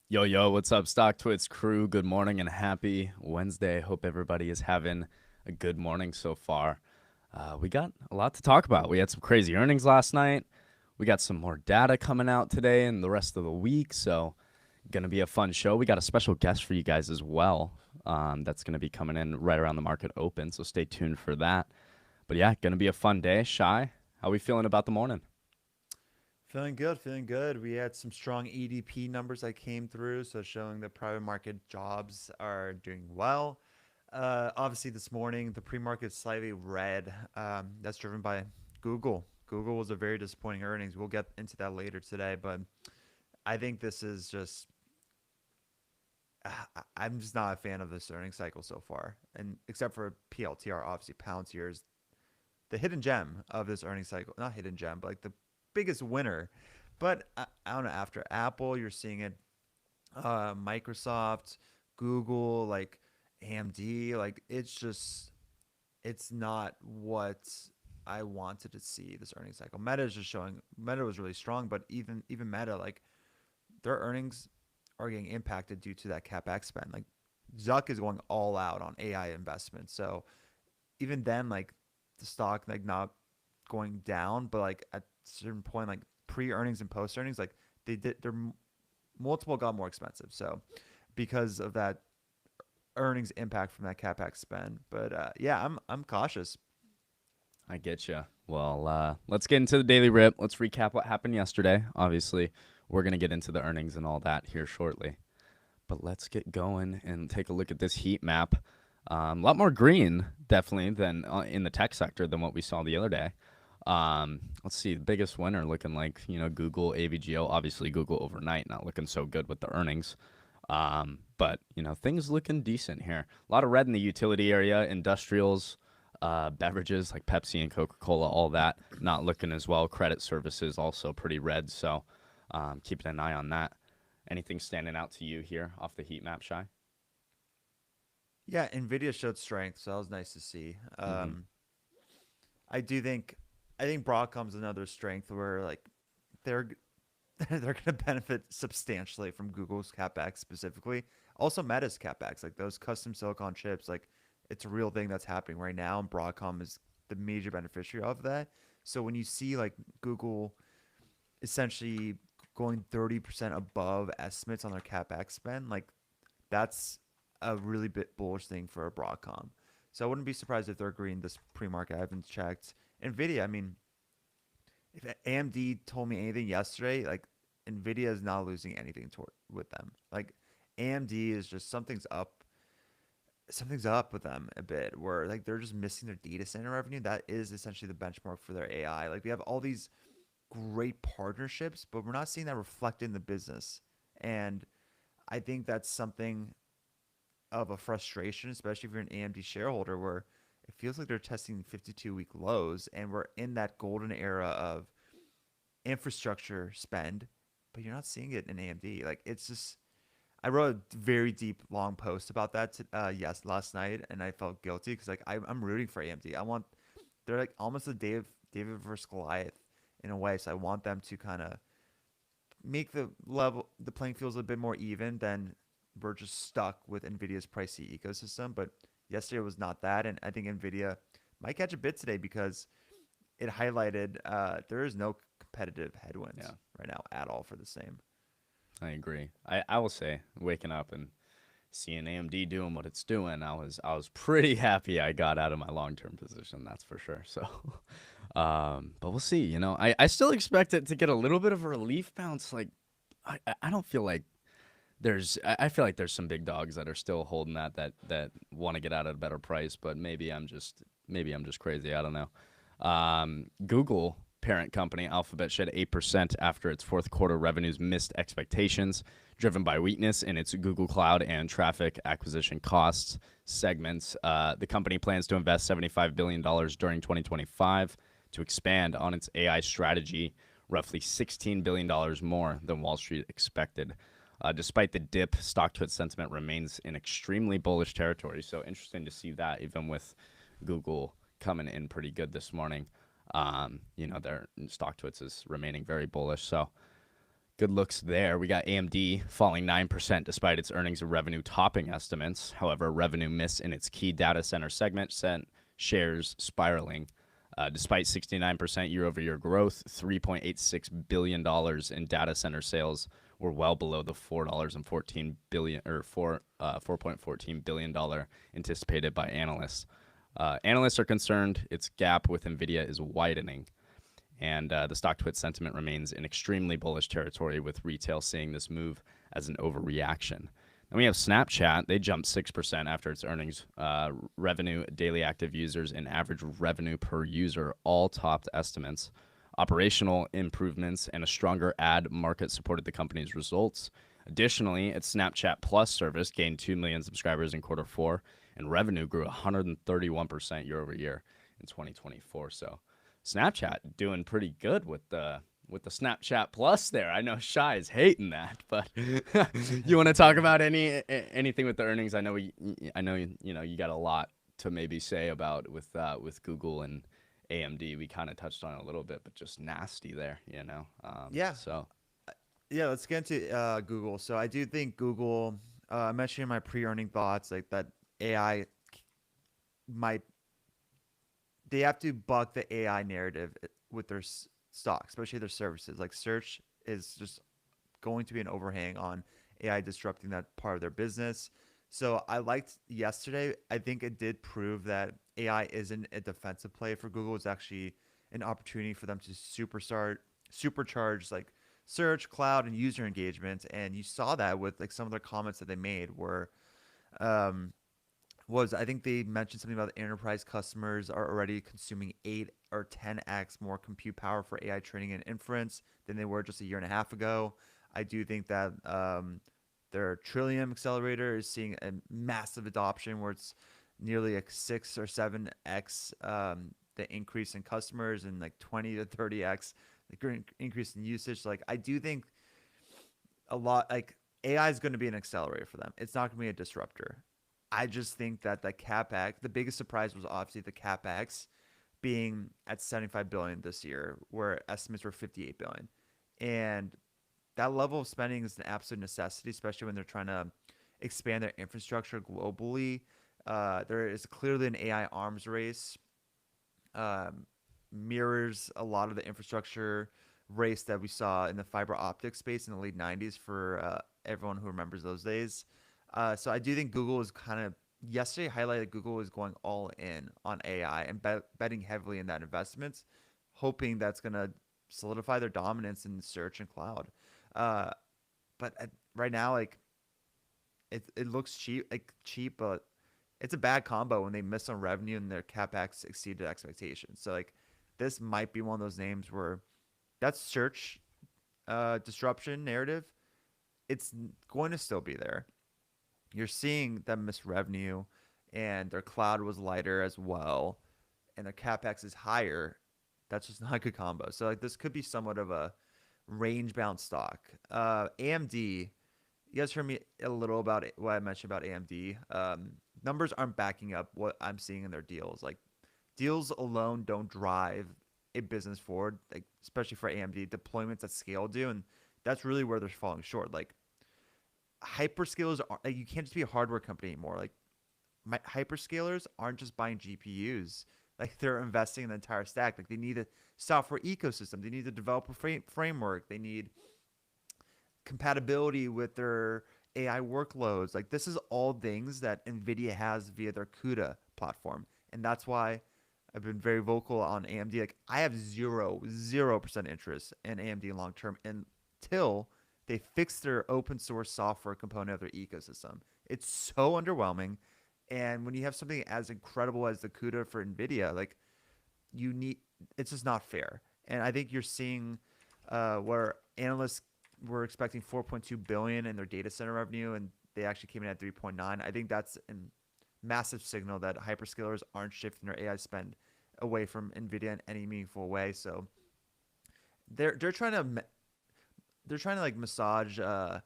Yo, what's up, Stock Twits crew? Good morning and happy Wednesday. Hope everybody is having a good morning so far. We got a lot to talk about. We had some crazy earnings last night. We got some more data coming out today and the rest of the week. So, going to be a fun show. We got a special guest for you guys as well. That's going to be coming in right around the market open. So, stay tuned for that. But yeah, going to be a fun day. Shy, how we feeling about the morning? Feeling good, feeling good. We had some strong EDP numbers that came through, so showing that private market jobs are doing well. Obviously, this morning the pre-market is slightly red. That's driven by Google. Google was a very disappointing earnings. We'll get into that later today, but I think this is just. I'm just not a fan of this earnings cycle so far, and except for PLTR, obviously Palantir is the hidden gem of this earnings cycle. Not hidden gem, but like the biggest winner. But I don't know. After Apple, you're seeing it. Microsoft, Google, like AMD, like it's not what I wanted to see this earnings cycle. Meta is just showing. Meta was really strong, but even Meta, like their earnings are getting impacted due to that capex spend. Like Zuck is going all out on AI investments, so even then, like the stock like not going down, but like at a certain point, like pre earnings and post earnings, like they did their multiple got more expensive. So because of that earnings impact from that capex spend, but yeah, I'm cautious. I get you. Well, let's get into the daily rip. Let's recap what happened yesterday. Obviously, we're going to get into the earnings and all that here shortly. But let's get going and take a look at this heat map. A lot more green, definitely, than in the tech sector than what we saw the other day. Let's see, the biggest winner looking like, Google, AVGO. Obviously, Google overnight not looking so good with the earnings. But, things looking decent here. A lot of red in the utility area, industrials, beverages like Pepsi and Coca-Cola, all that not looking as well. Credit services also pretty red. So keeping an eye on that. Anything standing out to you here off the heat map, Shy? Yeah, Nvidia showed strength, so that was nice to see. Mm-hmm. I do think I think Broadcom's another strength where like they're they're going to benefit substantially from Google's capex specifically. Also, Meta's capex, like those custom silicon chips, like it's a real thing that's happening right now, and Broadcom is the major beneficiary of that. So when you see like Google essentially going 30% above estimates on their capex spend, like that's a really bit bullish thing for a Broadcom. So I wouldn't be surprised if they're agreeing this pre-market. I haven't checked. Nvidia, I mean, if AMD told me anything yesterday, like Nvidia is not losing anything toward with them. Like AMD is just something's up with them a bit where like they're just missing their data center revenue. That is essentially the benchmark for their AI. Like we have all these great partnerships, but we're not seeing that reflected in the business. And I think that's something of a frustration, especially if you're an AMD shareholder, where it feels like they're testing 52-week lows, and we're in that golden era of infrastructure spend, but you're not seeing it in AMD. Like it's just, I wrote a very deep, long post about that, last night, and I felt guilty because like I'm rooting for AMD. I want they're like almost a David versus Goliath in a way, so I want them to kind of make the playing fields a bit more even than we're just stuck with Nvidia's pricey ecosystem. But yesterday was not that, and I think Nvidia might catch a bit today because it highlighted there is no competitive headwinds Yeah, right now at all for the same. I agree. I will say, waking up and seeing AMD doing what it's doing, I was pretty happy I got out of my long term position. That's for sure. So, but we'll see. I still expect it to get a little bit of a relief bounce. Like, I don't feel like I feel like there's some big dogs that are still holding that want to get out at a better price, but maybe I'm just crazy. I don't know. Google parent company Alphabet shed 8% after its fourth quarter revenues missed expectations, driven by weakness in its Google Cloud and traffic acquisition costs segments. The company plans to invest $75 billion during 2025 to expand on its AI strategy, roughly $16 billion more than Wall Street expected. Despite the dip, stock to its sentiment remains in extremely bullish territory. So interesting to see that even with Google coming in pretty good this morning. Their stock twits is remaining very bullish. So good looks there. We got AMD falling 9% despite its earnings and revenue topping estimates. However, revenue miss in its key data center segment sent shares spiraling. Despite 69% year-over-year growth, $3.86 billion in data center sales were well below the $4.14 billion anticipated by analysts. Analysts are concerned its gap with Nvidia is widening, and the stock twit sentiment remains in extremely bullish territory, with retail seeing this move as an overreaction. Then we have Snapchat. They jumped 6% after its earnings. Revenue, daily active users, and average revenue per user all topped estimates. Operational improvements and a stronger ad market supported the company's results. Additionally, its Snapchat Plus service gained 2 million subscribers in quarter four, and revenue grew 131% year over year in 2024. So Snapchat doing pretty good with the Snapchat Plus there. I know Shy is hating that, but you want to talk about anything with the earnings? I know you got a lot to maybe say about with Google and AMD. We kind of touched on it a little bit, but just nasty there, you know. Yeah, So yeah. Let's get into Google. So I do think Google. I mentioned in my pre-earning thoughts like that AI might they have to buck the AI narrative with their stock, especially their services. Like search is just going to be an overhang on AI disrupting that part of their business. So I liked yesterday. I think it did prove that AI isn't a defensive play for Google. It's actually an opportunity for them to supercharge like search, cloud, and user engagement. And you saw that with like some of their comments that they made were um, was I think they mentioned something about enterprise customers are already consuming 8 or 10x more compute power for AI training and inference than they were just a year and a half ago. I do think that their Trillium accelerator is seeing a massive adoption where it's nearly like 6 or 7x the increase in customers and like 20 to 30x the increase in usage. So, like I do think a lot like AI is going to be an accelerator for them. It's not going to be a disruptor. I just think that the capex, the biggest surprise was obviously the capex being at 75 billion this year, where estimates were 58 billion, and that level of spending is an absolute necessity, especially when they're trying to expand their infrastructure globally. There is clearly an AI arms race, um, mirrors a lot of the infrastructure race that we saw in the fiber optic space in the late 90s for everyone who remembers those days. So I do think Google is kind of yesterday highlighted Google is going all in on AI and betting heavily in that investment, hoping that's going to solidify their dominance in search and cloud. Uh, but right now, like it looks cheap, but it's a bad combo when they miss on revenue and their capex exceeded expectations. So like this might be one of those names where that search disruption narrative, it's going to still be there. You're seeing them miss revenue, and their cloud was lighter as well, and their capex is higher. That's just not a good combo. So like this could be somewhat of a range bound stock. AMD, you guys heard me a little about what I mentioned about AMD. Numbers aren't backing up what I'm seeing in their deals. Like deals alone don't drive a business forward, like especially for AMD deployments at scale do, and that's really where they're falling short. Like hyperscalers are like you can't just be a hardware company anymore. Like hyperscalers aren't just buying GPUs. Like they're investing in the entire stack. Like they need a software ecosystem. They need a developer framework. They need compatibility with their AI workloads. Like this is all things that NVIDIA has via their CUDA platform. And that's why I've been very vocal on AMD. Like I have 0% interest in AMD long term until they fix their open source software component of their ecosystem. It's so underwhelming. And when you have something as incredible as the CUDA for NVIDIA, like you need, it's just not fair. And I think you're seeing where analysts were expecting 4.2 billion in their data center revenue, and they actually came in at 3.9. I think that's a massive signal that hyperscalers aren't shifting their AI spend away from NVIDIA in any meaningful way. So they're trying to like massage the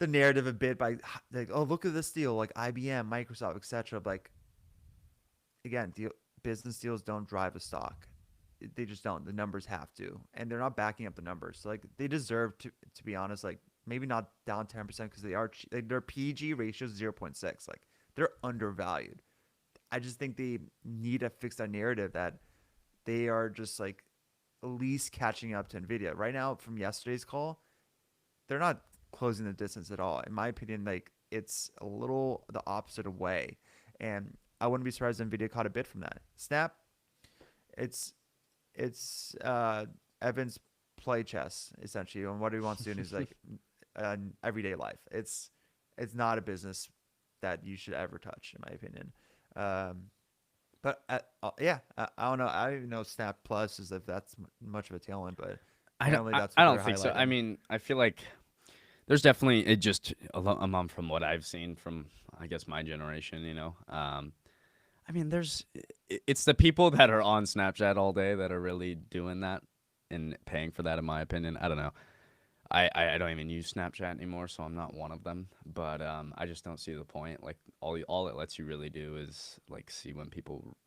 narrative a bit by like, oh, look at this deal, like IBM, Microsoft, etc. Like again, business deals don't drive a stock. They just don't. The numbers have to, and they're not backing up the numbers. So like they deserve to be honest. Like maybe not down 10% because they are like their PG ratio is 0.6. Like they're undervalued. I just think they need to fix that narrative that they are just like at least catching up to Nvidia right now. From yesterday's call, they're not closing the distance at all. In my opinion, like it's a little the opposite of way, and I wouldn't be surprised if Nvidia caught a bit from that. Snap, it's it's Evan's play chess essentially, and what he wants to do in his like everyday life. It's not a business that you should ever touch, in my opinion. Um, but yeah, I don't know. I don't even know Snap Plus is if that's much of a tailwind, but I don't. apparently I, that's I what don't they're think so. I highlighting. mean, I feel like there's definitely it just among from what I've seen from I guess my generation. I mean, it's the people that are on Snapchat all day that are really doing that and paying for that. In my opinion, I don't know. I don't even use Snapchat anymore, so I'm not one of them. But I just don't see the point. Like all it lets you really do is like see when people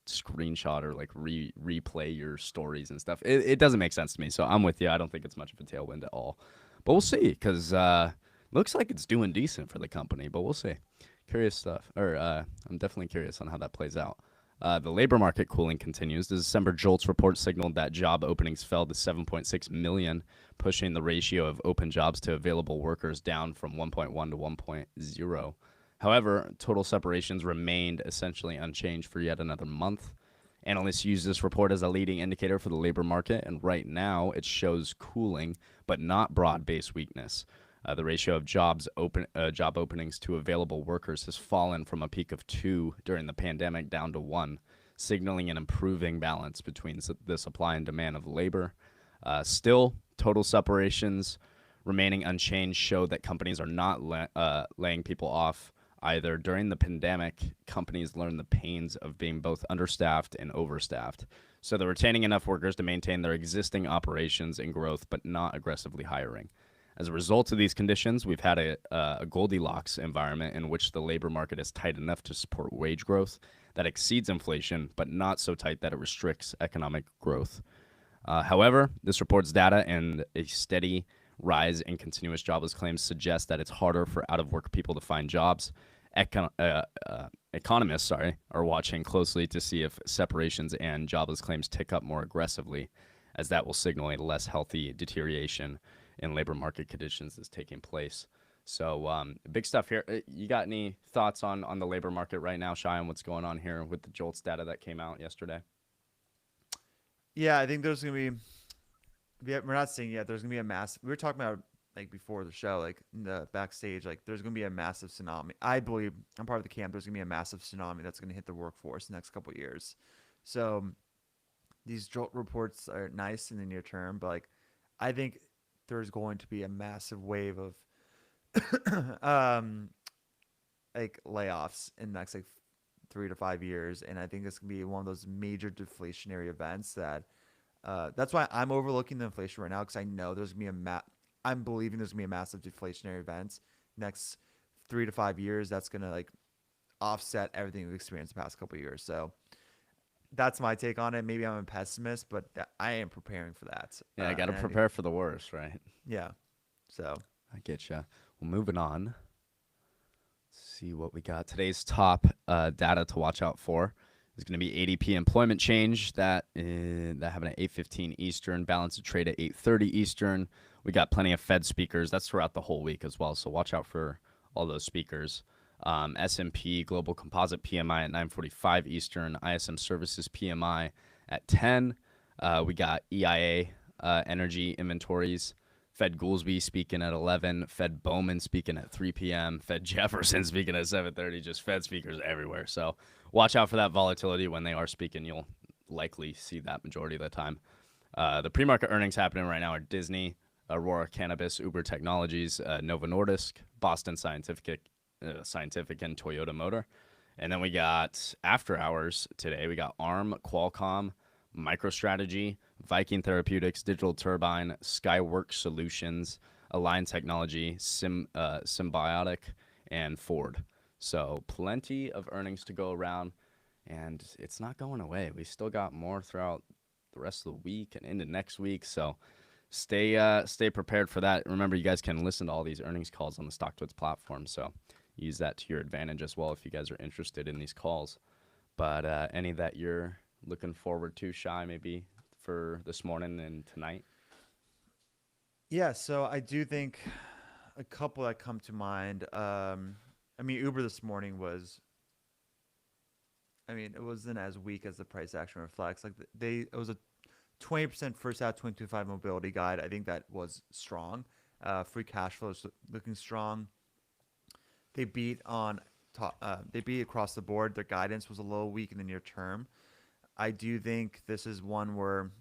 screenshot or like replay your stories and stuff. It doesn't make sense to me. So I'm with you. I don't think it's much of a tailwind at all. But we'll see because looks like it's doing decent for the company. But we'll see. Curious stuff. Or I'm definitely curious on how that plays out. The labor market cooling continues. The December JOLTS report signaled that job openings fell to 7.6 million, pushing the ratio of open jobs to available workers down from 1.1 to 1.0. However, total separations remained essentially unchanged for yet another month. Analysts use this report as a leading indicator for the labor market, and right now it shows cooling, but not broad-based weakness. The ratio of job openings to available workers has fallen from a peak of 2 during the pandemic down to 1, signaling an improving balance between the supply and demand of labor. Still, total separations remaining unchanged show that companies are not laying people off either. During the pandemic, companies learned the pains of being both understaffed and overstaffed. So they're retaining enough workers to maintain their existing operations and growth, but not aggressively hiring. As a result of these conditions, we've had a Goldilocks environment in which the labor market is tight enough to support wage growth that exceeds inflation, but not so tight that it restricts economic growth. However, this report's data and a steady rise in continuous jobless claims suggest that it's harder for out-of-work people to find jobs. Economists, are watching closely to see if separations and jobless claims tick up more aggressively, as that will signal a less healthy deterioration in labor market conditions is taking place. So big stuff here. You got any thoughts on the labor market right now, Shy, on what's going on here with the JOLTS data that came out yesterday? Yeah, I think there's gonna be. We're not seeing yet. There's gonna be a mass. We were talking about like before the show, like in the backstage. Like there's gonna be a massive tsunami. I believe I'm part of the camp. There's gonna be a massive tsunami that's gonna hit the workforce the next couple of years. So these jolt reports are nice in the near term, but like I think there's going to be a massive wave of um like layoffs in the next like 3 to 5 years, and I think it's gonna be one of those major deflationary events that that's why I'm overlooking the inflation right now because I know there's gonna be I'm believing there's gonna be a massive deflationary event next 3 to 5 years that's gonna like offset everything we've experienced the past couple of years. So that's my take on it. Maybe I'm a pessimist, but I am preparing for that. Yeah, I got to And I think prepare for the worst, right? yeah. So I get you. Well, moving on. Let's see what we got. Today's top data to watch out for is going to be ADP employment change that happened at 8:15 Eastern. Balance of trade at 8:30 Eastern. We got plenty of Fed speakers. That's throughout the whole week as well. So watch out for all those speakers. S&P Global Composite PMI at 9:45 Eastern. ISM Services PMI at 10. We got EIA energy inventories. Fed Goolsby speaking at 11. Fed Bowman speaking at 3 p.m. Fed Jefferson speaking at 7:30. Just Fed speakers everywhere. So watch out for that volatility when they are speaking. You'll likely see that majority of the time. The pre-market earnings happening right now are Disney, Aurora Cannabis, Uber Technologies, Novo Nordisk, Boston Scientific, and Toyota Motor. And then we got after hours today. We got ARM, Qualcomm, MicroStrategy, Viking Therapeutics, Digital Turbine, Skyworks Solutions, Align Technology, Symbiotic, and Ford. So plenty of earnings to go around. and it's not going away. We still got more throughout the rest of the week and into next week. So stay prepared for that. Remember, you guys can listen to all these earnings calls on the StockTwits platform. So use that to your advantage as well if you guys are interested in these calls. But any that you're looking forward to, Shy, maybe for this morning and tonight? Yeah, so I do think a couple that come to mind. I mean, Uber this morning was. I mean, it wasn't as weak as the price action reflects. Like it was a 20% first half 2025 mobility guide. I think that was strong. Free cash flow is looking strong. They beat on they beat across the board. Their guidance was a little weak in the near term. I do think this is one where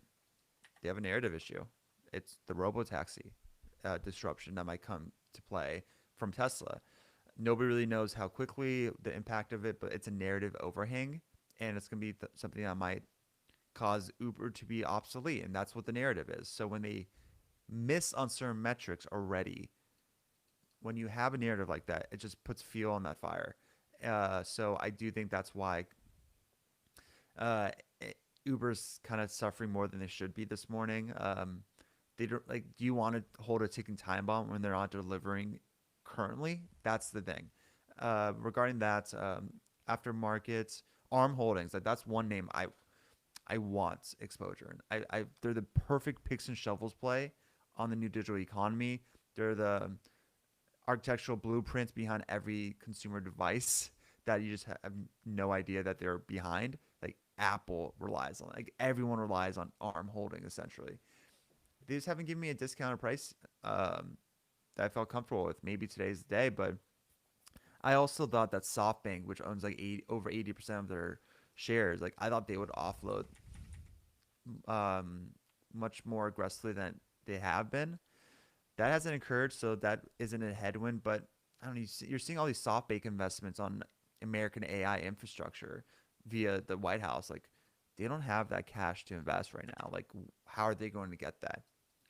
they have a narrative issue. It's the robo-taxi disruption that might come to play from Tesla. Nobody really knows how quickly the impact of it, but it's a narrative overhang, and it's going to be something that might cause Uber to be obsolete, and that's what the narrative is. So when they miss on certain metrics already, when you have a narrative like that, it just puts fuel on that fire. So I do think that's why uh, Uber's kind of suffering more than they should be this morning. They don't like. Do you want to hold a ticking time bomb when they're not delivering currently? That's the thing. Regarding that, after markets, Arm Holdings, like that's one name I want exposure. They're the perfect picks and shovels play on the new digital economy. They're the architectural blueprints behind every consumer device that you just have no idea that they're behind. Like Apple relies on, like everyone relies on Arm Holding essentially. They just haven't given me a discounted price that I felt comfortable with. Maybe today's the day, but I also thought that SoftBank, which owns like over 80% of their shares, like I thought they would offload um, much more aggressively than they have been. That hasn't occurred, so that isn't a headwind. But I don't know. You're seeing all these SoftBank investments on American AI infrastructure via the White House. Like they don't have that cash to invest right now. Like how are they going to get that?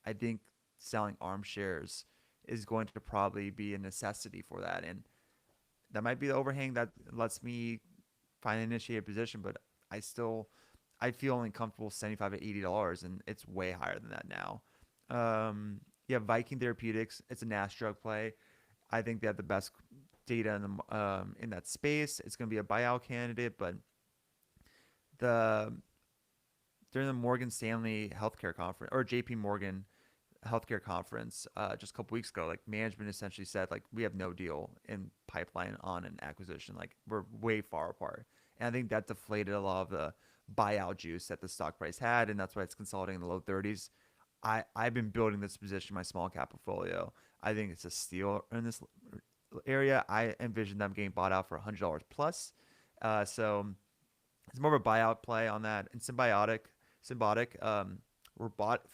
I think selling ARM shares is going to probably be a necessity for that, and that might be the overhang that lets me finally initiate a position. But I feel only comfortable $75 to $80, and it's way higher than that now. Yeah, Viking Therapeutics. It's a NAS drug play. I think they have the best data in that space. It's going to be a buyout candidate, but the during the Morgan Stanley healthcare conference or JP Morgan healthcare conference just a couple weeks ago, like management essentially said like we have no deal in pipeline on an acquisition. Like we're way far apart. And I think that deflated a lot of the buyout juice that the stock price had, and that's why it's consolidating in the low 30s. I've been building this position in my small cap portfolio. I think it's a steal in this area. I envision them getting bought out for $100 plus. So it's more of a buyout play on that. And Symbiotic, we're bought.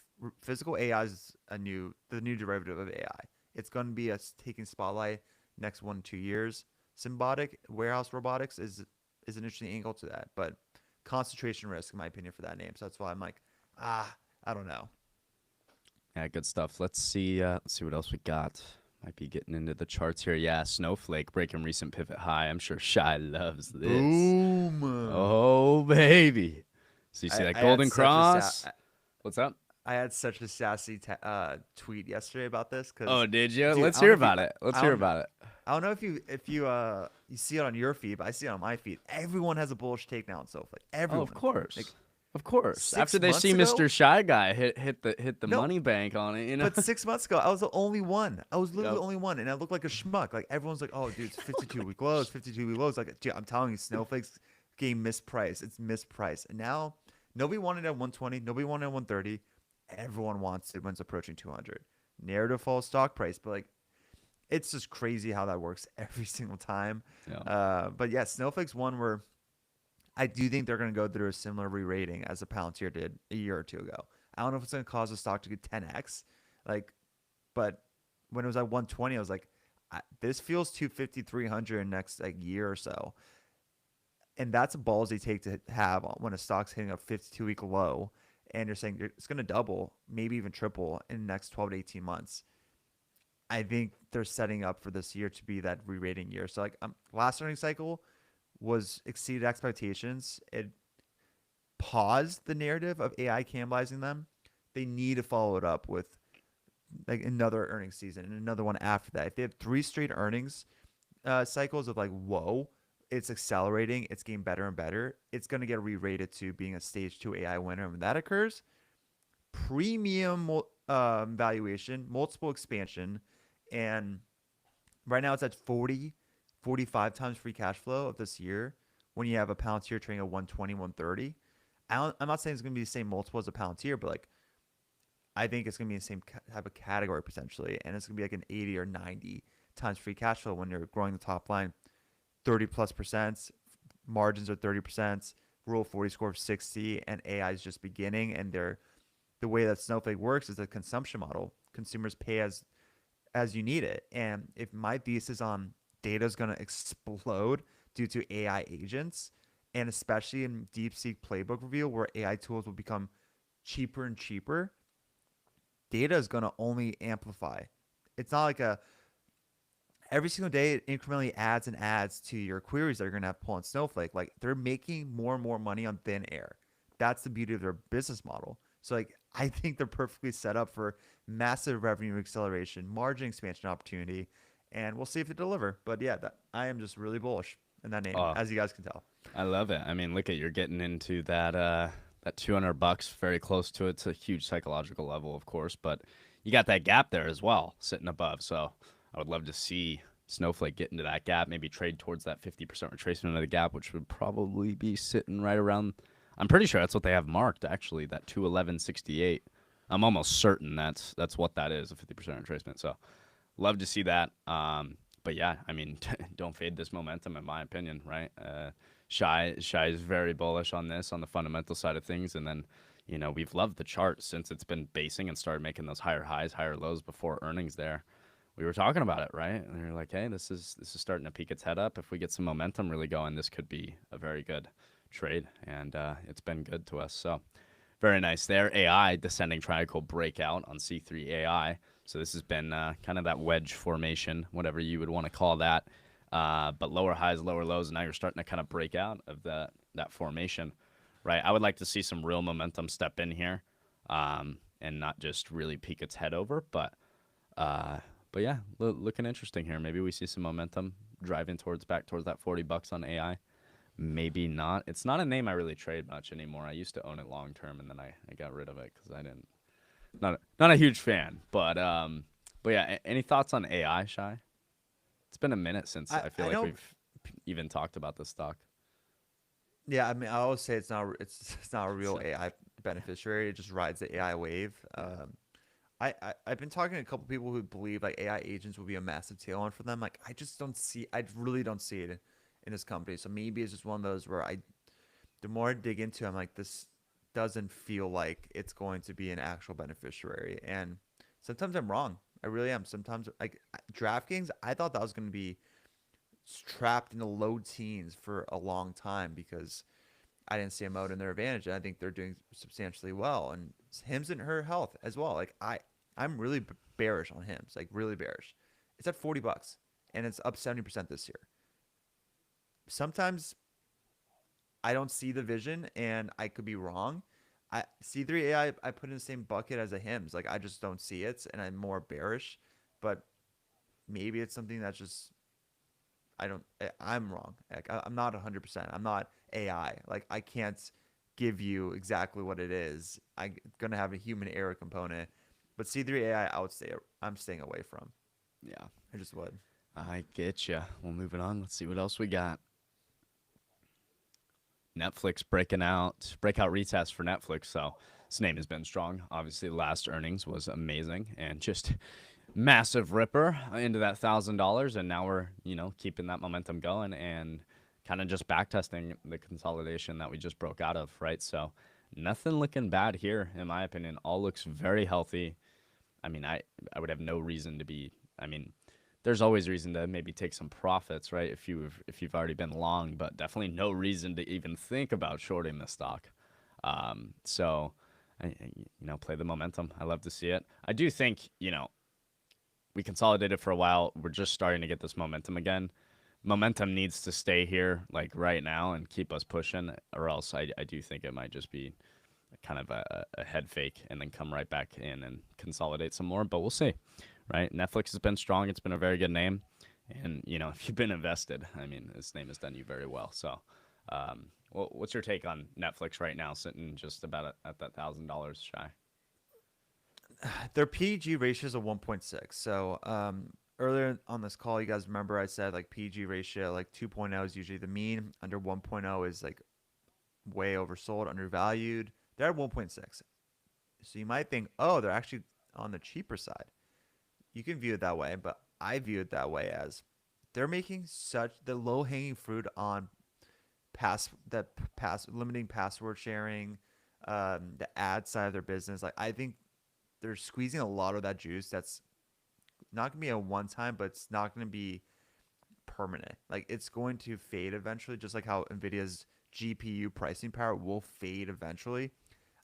Physical AI is the new derivative of AI. It's going to be us taking spotlight next 1 2 years. Symbiotic warehouse robotics is an interesting angle to that, but concentration risk, in my opinion, for that name. So that's why I'm like, I don't know. Yeah, good stuff. Let's see what else we got. Might be getting into the charts here. Yeah, Snowflake breaking recent pivot high. I'm sure Shy loves this. Boom. Oh baby. So you see that I had golden such a cross? What's up? I had such a sassy tweet yesterday about this because, Oh, did you? dude, Let's hear about it. Let's I hear don't about it. I don't know if you see it on your feed, but I see it on my feed. Everyone has a bullish take now on Snowflake. Oh, of Everyone. Like course. Of course. After six they months see ago, Mr. Shy Guy hit the no, money bank on it, you know? but 6 months ago, I was the only one. I was literally Yep. the only one, and I looked like a schmuck. Like everyone's like, "Oh, dude, it's 52-week lows, 52-week lows." Like, dude, I'm telling you, Snowflake's game mispriced. It's mispriced, and now nobody wanted it at 120. Nobody wanted it at 130. Everyone wants it when it's approaching 200. Narrative falls stock price, but like it's just crazy how that works every single time. Yeah. But yeah, Snowflake's one where I do think they're going to go through a similar re-rating as a Palantir did a year or two ago. I don't know if it's going to cause the stock to get 10x, like, but when it was at 120, I was like, this feels 250, 300 in next like year or so, and that's a ballsy take to have when a stock's hitting a 52-week low, and you're saying it's going to double, maybe even triple in the next 12 to 18 months. I think they're setting up for this year to be that re-rating year. So like last earnings cycle, was exceeded expectations. It paused the narrative of AI cannibalizing them. They need to follow it up with like another earnings season and another one after that. If they have three straight earnings cycles of like, whoa, it's accelerating, it's getting better and better, it's going to get re-rated to being a stage two AI winner. And when that occurs, premium valuation, multiple expansion, and right now it's at 40, 45 times free cash flow of this year when you have a Palantir trading at 120, 130. I'm not saying it's going to be the same multiple as a Palantir, but like I think it's going to be the same type of category potentially. And it's going to be like an 80 or 90 times free cash flow when you're growing the top line 30 plus percent, margins are 30%, rule of 40 score of 60, and AI is just beginning. And they're the way that Snowflake works is a consumption model. Consumers pay as you need it. And if my thesis on data is going to explode due to AI agents, and especially in DeepSeek playbook review, where AI tools will become cheaper and cheaper, data is going to only amplify. It's not like a every single day it incrementally adds and adds to your queries that you're going to have to pull on Snowflake. Like they're making more and more money on thin air. That's the beauty of their business model. So like I think they're perfectly set up for massive revenue acceleration, margin expansion opportunity, and we'll see if they deliver. But yeah, I am just really bullish in that name, Oh, as you guys can tell. I love it. I mean, look at you're getting into that $200, very close to it. It's a huge psychological level, of course, but you got that gap there as well, sitting above. So I would love to see Snowflake get into that gap, maybe trade towards that 50% retracement of the gap, which would probably be sitting right around. I'm pretty sure that's what they have marked, actually, that 211.68. I'm almost certain that's what that is, a 50% retracement. So love to see that. But yeah, I mean, don't fade this momentum, in my opinion, right? Shy is very bullish on this on the fundamental side of things, and then we've loved the chart since it's been basing and started making those higher highs, higher lows before earnings. There, we were talking about it, right? And we were like, hey, this is starting to peak its head up. If we get some momentum really going, this could be a very good trade, and it's been good to us. So very nice there. AI descending triangle breakout on C3 AI. So this has been kind of that wedge formation, whatever you would want to call that. But lower highs, lower lows. And now you're starting to kind of break out of that formation, right? I would like to see some real momentum step in here, and not just really peek its head over. Uh, but yeah, looking interesting here. Maybe we see some momentum driving back towards that $40 on AI. Maybe not. It's not a name I really trade much anymore. I used to own it long term, and then I got rid of it because I didn't. Not a huge fan. But yeah. Any thoughts on AI, Shy? It's been a minute since I feel I like know. we've even talked about this stock. Yeah, I mean, I always say it's not a real AI beneficiary. It just rides the AI wave. I've been talking to a couple people who believe like AI agents will be a massive tailwind for them. Like I just don't see. I really don't see it in this company. So maybe it's just one of those where the more I dig into, it, I'm like this doesn't feel like it's going to be an actual beneficiary. And sometimes I'm wrong. I really am. Sometimes like DraftKings, I thought that was going to be trapped in the low teens for a long time because I didn't see a mode in their advantage. And I think they're doing substantially well. And Hims and her health as well. Like I'm really bearish on Hims, like really bearish. It's at $40 and it's up 70% this year. Sometimes I don't see the vision and I could be wrong. C3 AI I put in the same bucket as a Hims. Like I just don't see it and I'm more bearish. But maybe it's something that's just I'm wrong. Like, I'm not 100%. I'm not AI. Like I can't give you exactly what it is. I'm gonna have a human error component. But C3 AI, I'm staying away from. Yeah, I just would. I get you. Well, moving on. Let's see what else we got. Netflix breakout retest for Netflix. So this name has been strong. Obviously, last earnings was amazing and just massive ripper into that $1,000, and now we're keeping that momentum going and kind of just back testing the consolidation that we just broke out of, right? So nothing looking bad here, in my opinion. All looks very healthy. I mean, I would have no reason to be. I mean, there's always reason to maybe take some profits, right? If you've already been long, but definitely no reason to even think about shorting the stock. So, play the momentum. I love to see it. I do think we consolidated for a while. We're just starting to get this momentum again. momentum needs to stay here like right now and keep us pushing, or else I do think it might just be kind of a head fake and then come right back in and consolidate some more. But we'll see, right? Netflix has been strong. It's been a very good name. And, if you've been invested, I mean, this name has done you very well. So, well, what's your take on Netflix right now, sitting just about at that $1,000 shy? Their PG ratio is a 1.6. So earlier on this call, you guys remember I said like PG ratio, like 2.0 is usually the mean. Under 1.0 is like way oversold, undervalued. They're at 1.6. So you might think, oh, they're actually on the cheaper side. You can view it that way, but I view it that way as they're making such the low hanging fruit on pass limiting password sharing, the ad side of their business. Like I think they're squeezing a lot of that juice. That's not gonna be a one time, but it's not gonna be permanent. Like it's going to fade eventually, just like how Nvidia's GPU pricing power will fade eventually.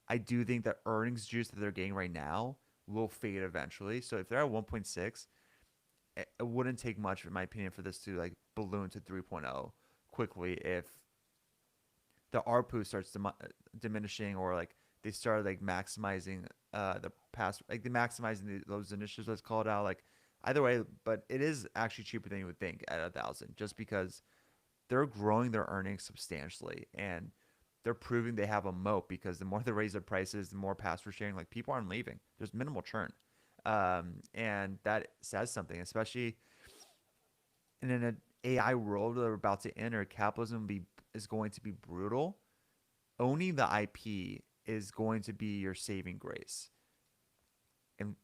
I do think that earnings juice that they're getting right now will fade eventually. So if they're at 1.6, it wouldn't take much, in my opinion, for this to like balloon to 3.0 quickly if the ARPU starts diminishing or like they start like maximizing the past, like the maximizing those initiatives, let's call it out. Like either way, but it is actually cheaper than you would think at 1,000, just because they're growing their earnings substantially and they're proving they have a moat because the more they raise their prices, the more password sharing, like people aren't leaving. There's minimal churn. And that says something, especially in an AI world that we're about to enter. Capitalism is going to be brutal. Owning the IP is going to be your saving grace. And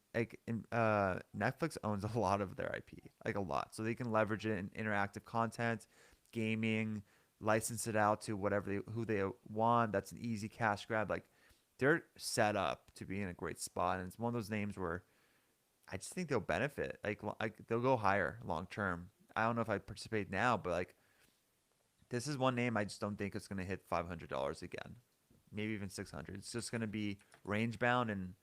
Netflix owns a lot of their IP, like a lot, so they can leverage it in interactive content, gaming, license it out to who they want. That's an easy cash grab. Like they're set up to be in a great spot, and it's one of those names where I just think they'll benefit. Like they'll go higher long term. I don't know if I participate now, but like this is one name I just don't think it's gonna hit $500 again, maybe even 600. It's just gonna be range bound and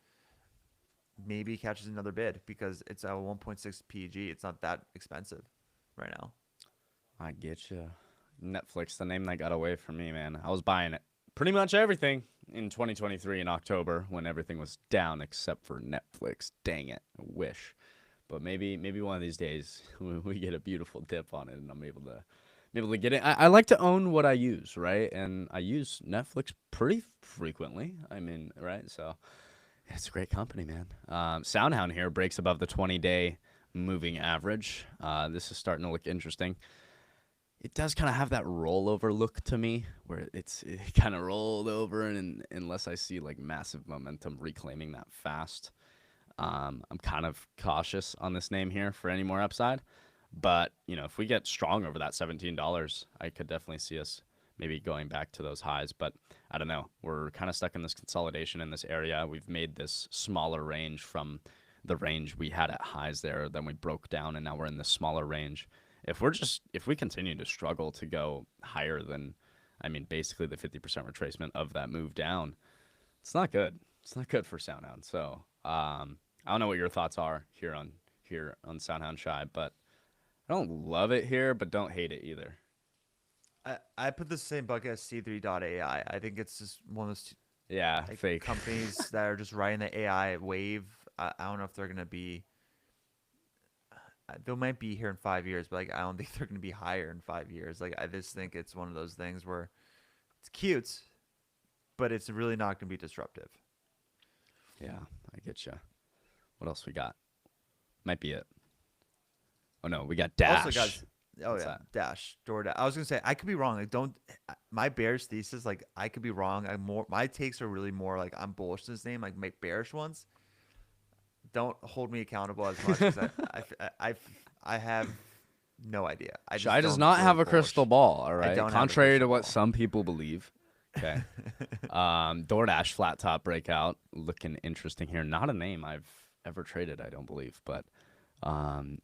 maybe catches another bid because it's a 1.6 PG. It's not that expensive right now. I get you. Netflix, the name that got away from me, man. I was buying it pretty much everything in 2023 in October when everything was down except for Netflix. Dang it. I wish. But maybe one of these days we get a beautiful dip on it and I'm able to get it. I like to own what I use, right? And I use Netflix pretty frequently. I mean, right? So it's a great company, man. Soundhound here breaks above the 20-day moving average. This is starting to look interesting. It does kind of have that rollover look to me, where it kind of rolled over, and unless I see like massive momentum reclaiming that fast, I'm kind of cautious on this name here for any more upside. But if we get strong over that $17, I could definitely see us maybe going back to those highs. But I don't know. We're kind of stuck in this consolidation in this area. We've made this smaller range from the range we had at highs there. Then we broke down, and now we're in this smaller range. If we continue to struggle to go higher than, I mean, basically the 50% retracement of that move down, it's not good. It's not good for Soundhound. So I don't know what your thoughts are here on Soundhound Shy, but I don't love it here, but don't hate it either. I put the same bucket as C3.ai. I think it's just one of those Yeah, like fake. companies that are just riding the AI wave. I don't know if they're gonna be. They might be here in 5 years, but like I don't think they're gonna be higher in 5 years. Like I just think it's one of those things where it's cute, but it's really not gonna be disruptive. Yeah, I get you. What else we got? Might be it. Oh no, we got Also, Dash. guys, oh What's yeah, that? Dash, DoorDash. I was gonna say I could be wrong. Like, don't my bearish thesis. Like, I could be wrong. I'm more. My takes are really more like I'm bullish this name. Like, make bearish ones. Don't hold me accountable as much because I have no idea. I just Shy does don't not feel have as a crystal bullish. ball, all I right? don't have a Contrary to crystal what ball. some people believe. Okay. DoorDash flat top breakout looking interesting here. Not a name I've ever traded, I don't believe, but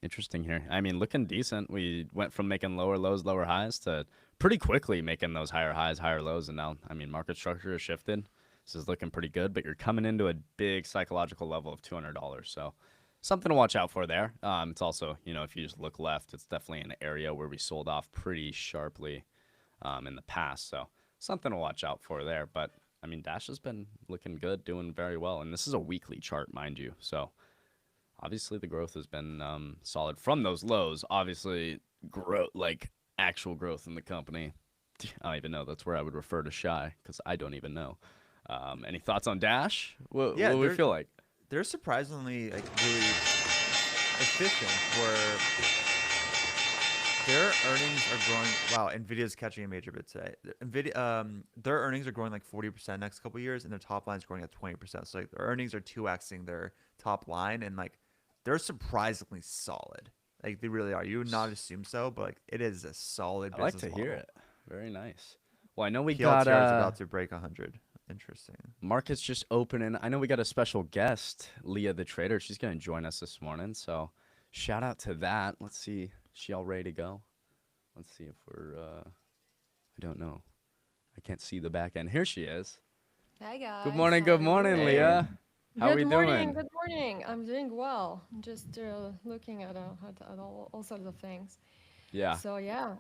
interesting here. I mean, looking decent. We went from making lower lows, lower highs to pretty quickly making those higher highs, higher lows, and now, I mean, market structure has shifted. This is looking pretty good, but you're coming into a big psychological level of $200. So something to watch out for there. It's also, if you just look left, it's definitely an area where we sold off pretty sharply in the past. So something to watch out for there. But I mean, Dash has been looking good, doing very well, and this is a weekly chart, mind you. So obviously the growth has been solid from those lows. Obviously, growth like actual growth in the company. I don't even know. That's where I would refer to Shy because I don't even know. Any thoughts on Dash? What Yeah, do we feel like? they're surprisingly like really efficient. Where their earnings are growing. Wow, Nvidia's catching a major bit today. Their earnings are growing like 40% next couple years, and their top line is growing at 20%. So like their earnings are 2xing their top line, and like they're surprisingly solid. Like they really are. You would not assume so, but like it is a solid I like business to hear model. it. Very nice. Well, I know we got PLTR is about to break 100. Interesting. markets just opening. I know we got a special guest, Lia The Trader. She's going to join us this morning. So shout out to that. Let's see. Is she all ready to go? Let's see if we're, I don't know. I can't see the back end. Here she is. Hi Good guys, morning. how Good are you morning, Hey. doing? Leah. How Good we morning, doing? good morning. I'm doing well. I'm just looking at all sorts of things. Yeah. So yeah,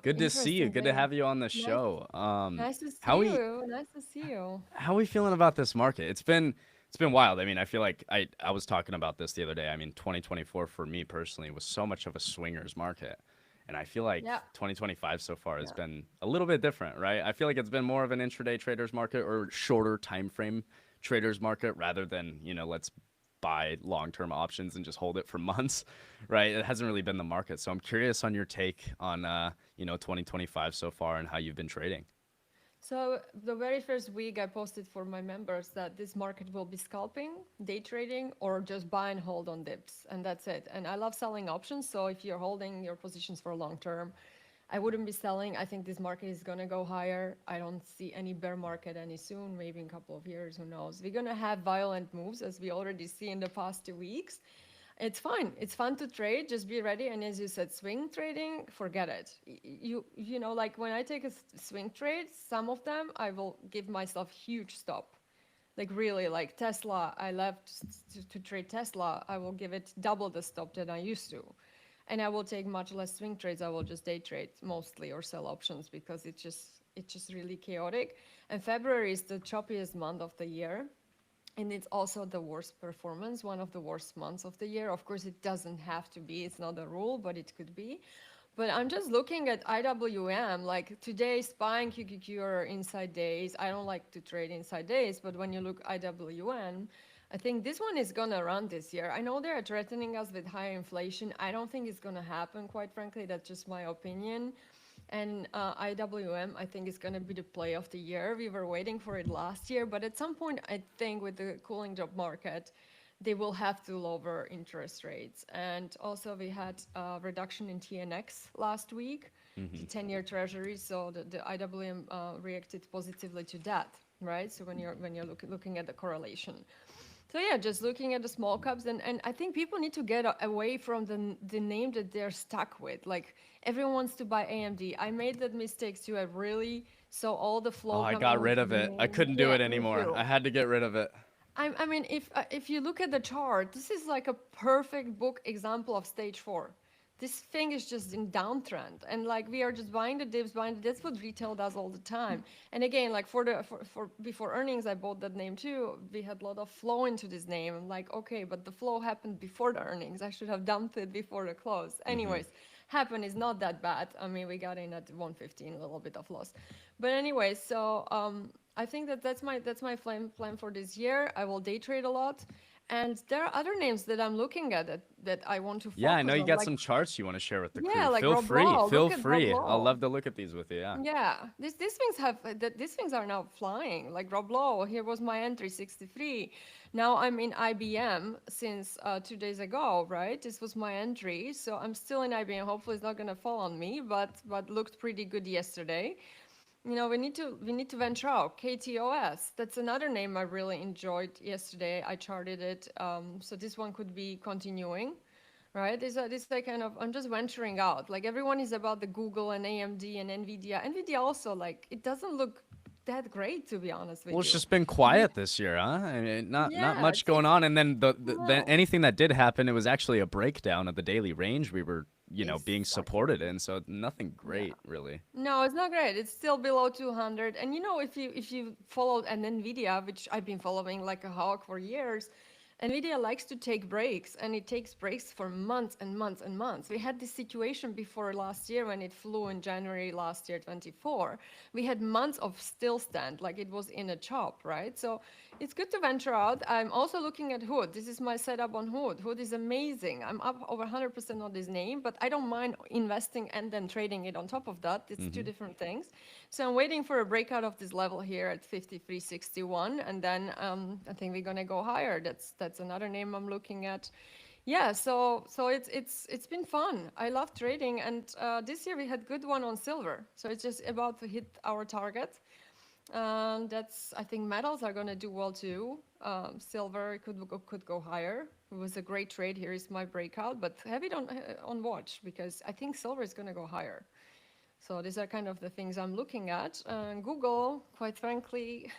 Good to see you. interesting Good to day. have you on the Nice, show. nice to How see we you. Nice to see you. how we feeling about this market? It's been wild. I mean, I feel like I was talking about this the other day. I mean, 2024 for me personally was so much of a swingers market. And I feel like Yeah, 2025 so far has yeah. been a little bit different, right? I feel like it's been more of an intraday traders market or shorter time frame traders market rather than, let's buy long-term options and just hold it for months, right? It hasn't really been the market. So I'm curious on your take on 2025 so far and how you've been trading. So the very first week I posted for my members that this market will be scalping, day trading, or just buy and hold on dips, and that's it. And I love selling options, so if you're holding your positions for long term, I wouldn't be selling. I think this market is gonna go higher. I don't see any bear market any soon, maybe in a couple of years, who knows. We're gonna have violent moves as we already see in the past 2 weeks. It's fine. It's fun to trade. Just be ready. And as you said, swing trading, forget it. You know, like when I take a swing trade, some of them I will give myself huge stop. Like really, like Tesla, I left to trade Tesla. I will give it double the stop that I used to, and I will take much less swing trades. I will just day trade mostly or sell options because it's just really chaotic. And February is the choppiest month of the year, and it's also the worst performance, one of the worst months of the year. Of course, it doesn't have to be, it's not a rule, but it could be. But I'm just looking at IWM, like today's buying QQQ or inside days. I don't like to trade inside days, but when you look IWM, I think this one is gonna run this year. I know they're threatening us with higher inflation. I don't think it's gonna happen, quite frankly. That's just my opinion. And IWM, I think, is going to be the play of the year. We were waiting for it last year, but at some point, I think with the cooling job market, they will have to lower interest rates. And also, we had a reduction in TNX last week, the 10-year Treasury. So the IWM reacted positively to that, right? So when you're looking at the correlation. So yeah, just looking at the small caps, and I think people need to get away from the name that they're stuck with. Like everyone wants to buy AMD. I made that mistake too. I really saw all the Oh, flow I coming got rid into of the it. I name. couldn't do Yeah, it me anymore. too. I had to get rid of it. I mean, if you look at the chart, this is like a perfect book example of stage four. This thing is just in downtrend, and like we are just buying the dips, buying the. That's what retail does all the time. And again, like for before earnings, I bought that name too. We had a lot of flow into this name. I'm like, okay, but the flow happened before the earnings. I should have dumped it before the close. Anyways, happen is not that bad. I mean, we got in at 115, a little bit of loss, but anyway, so I think that's my plan for this year. I will day trade a lot, and there are other names that I'm looking at that I want to Yeah, I know focus you on, got like some charts you want to share with the yeah, crew. like Feel Rob free. Lowe. Feel Look at Rob free. I'll Lowe. love to look at these with you. Yeah. Yeah, these things these things are now flying. Like Rob Lowe, here was my entry 63. Now I'm in IBM since 2 days ago, right? This was my entry, so I'm still in IBM. Hopefully, it's not gonna fall on me, but looked pretty good yesterday. You know, we need to venture out. KTOS, that's another name I really enjoyed yesterday. I charted it, so this one could be continuing, right? This like kind of I'm just venturing out. Like everyone is about the Google and AMD and Nvidia. Nvidia also like it doesn't look that great, to be honest Well, with it's you. just been We, quiet this year, huh? I mean, not yeah, much going on. And then the no, anything that did happen, it was actually a breakdown of the daily range we were, being supported exactly. in. So nothing Yeah. great, really. No, it's not great. It's still below 200. And you know, if you followed an Nvidia, which I've been following like a hawk for years, Nvidia likes to take breaks, and it takes breaks for months and months and months. We had this situation before last year when it flew in January last year, 24. We had months of still stand, like it was in a chop, right? So it's good to venture out. I'm also looking at Hood. This is my setup on Hood. Hood is amazing. I'm up over 100% on this name, but I don't mind investing and then trading it on top of that. It's two Hmm. different things. So I'm waiting for a breakout of this level here at 53.61, and then I think we're gonna go higher. That's another name I'm looking at. Yeah, so it's been fun. I love trading, and this year we had good one on silver. So it's just about to hit our target. That's I think metals are gonna do well too. Silver could go higher. It was a great trade. Here is my breakout, but have it on watch because I think silver is gonna go higher. So these are kind of the things I'm looking at. Google, quite frankly,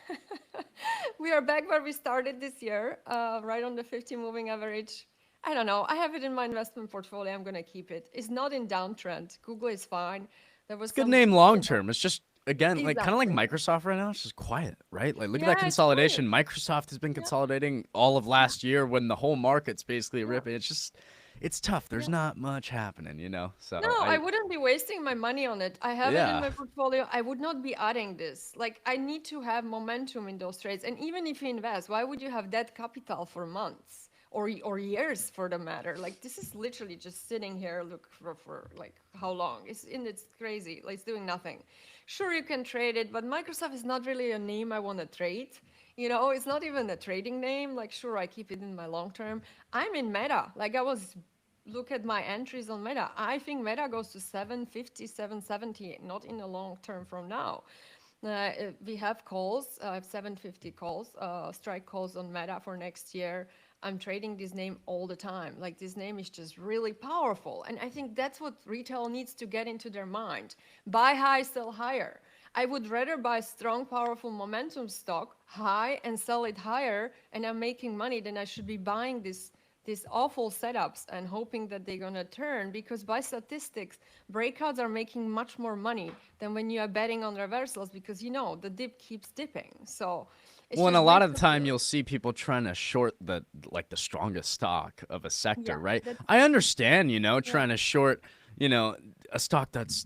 we are back where we started this year, right on the 50 moving average. I don't know. I have it in my investment portfolio. I'm gonna keep it. It's not in downtrend. Google is fine. There was It's a good some, name long term. It's just again like kind of like exactly. Microsoft right now. It's just quiet, right? Like look at that Yeah, it's quiet. consolidation. Microsoft has been Yeah, consolidating all of yeah, last year when the whole market's basically yeah, ripping. It's just it's tough. There's yeah. not much happening. No, So I wouldn't be wasting my money on it. I have it in yeah. my portfolio. I would not be adding this. Like, I need to have momentum in those trades. And even if you invest, why would you have that capital for months or years for the matter? Like, this is literally just sitting here, look for like how long? It's crazy. Like, it's doing nothing. Sure, you can trade it, but Microsoft is not really a name I want to trade. You know, it's not even a trading name. Like, sure, I keep it in my long term. I'm in Meta. Like, I was look at my entries on Meta. I think Meta goes to 750, 770, not in the long term from now. We have calls, I have 750 calls, strike calls on Meta for next year. I'm trading this name all the time. Like this name is just really powerful. And I think that's what retail needs to get into their mind. Buy high, sell higher. I would rather buy strong, powerful momentum stock high and sell it higher, and I'm making money than I should be buying these awful setups and hoping that they're going to turn because by statistics breakouts are making much more money than when you are betting on reversals because the dip keeps dipping, so it's Well, and a just lot waste of the of time your you'll see people trying to short the strongest stock of a yeah sector, right? that's I understand, yeah trying to short, a stock that's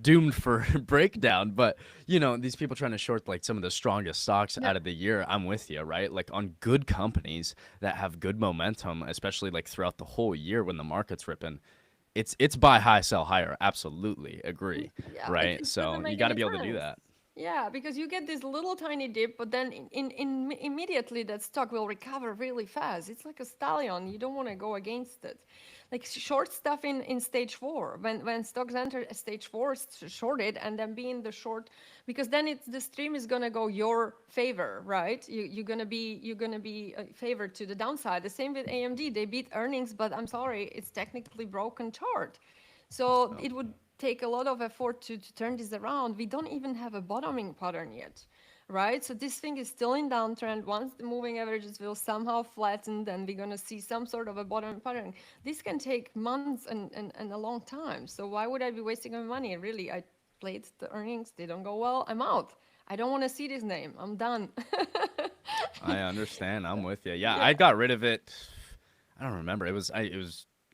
doomed for breakdown, but these people trying to short like some of the strongest stocks yeah out of the year, I'm with you, right? Like on good companies that have good momentum, especially like throughout the whole year when the market's ripping. It's buy high, sell higher. Absolutely agree, yeah right? it doesn't So you make got to any be able to do sense. that. Yeah, because you get this little tiny dip, but then immediately that stock will recover really fast. It's like a stallion. You don't want to go against it. Like short stuff in stage four. When stocks enter stage four, short it and then be in the short because then the stream is gonna go your favor, right? You're gonna be favored to the downside. The same with AMD. They beat earnings, but I'm sorry, it's technically broken chart. So So. it would take a lot of effort to turn this around. We don't even have a bottoming pattern yet, right? So this thing is still in downtrend. Once the moving averages will somehow flatten, then we're going to see some sort of a bottoming pattern. This can take months and a long time. So why would I be wasting my money? Really, I played the earnings. They don't go well. I'm out. I don't want to see this name. I'm done. I understand. I'm with you. Yeah, Yeah. I got rid of it. I don't remember. It was